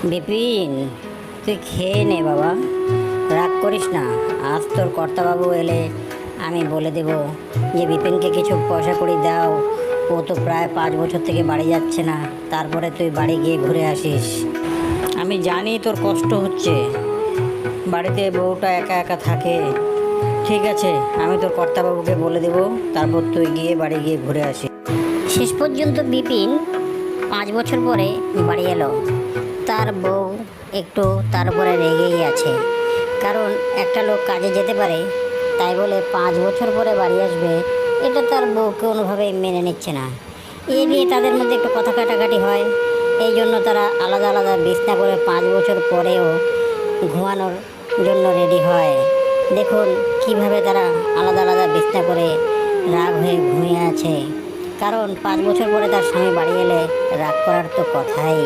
বিপিন, তুই খেয়ে নে বাবা, রাগ করিস না। আজ তোর কর্তাবাবু এলে আমি বলে দেব যে বিপিনকে কিছু পয়সা কড়ি দাও। ও তো প্রায় 5 বছর থেকে বাড়ি যাচ্ছে না, তারপরে তুই বাড়ি গিয়ে ঘুরে আসিস। আমি জানি তোর কষ্ট হচ্ছে, বাড়িতে বউটা একা একা থাকে। ঠিক আছে, আমি তোর কর্তাবাবুকে বলে দেব, তারপর তুই গিয়ে বাড়ি গিয়ে ঘুরে আসিস। শেষ পর্যন্ত বিপিন 5 বছর পরে বাড়ি এলো। তার বউ একটু তার উপরে রেগেই আছে, কারণ একটা লোক কাজে যেতে পারে, তাই বলে 5 বছর পরে বাড়ি আসবে, এটা তার বউ কোনোভাবেই মেনে নিচ্ছে না। এ নিয়ে তাদের মধ্যে একটু কথা কাটাকাটি হয়। এই জন্য তারা আলাদা আলাদা বিছনা করে 5 বছর পরেও ঘুমানোর জন্য রেডি হয়। দেখুন কিভাবে তারা আলাদা আলাদা বিছনা করে রাগ হয়ে ঘুমিয়ে আছে, কারণ 5 বছর পরে তার স্বামী বাড়ি এলে রাগ করার তো কথাই।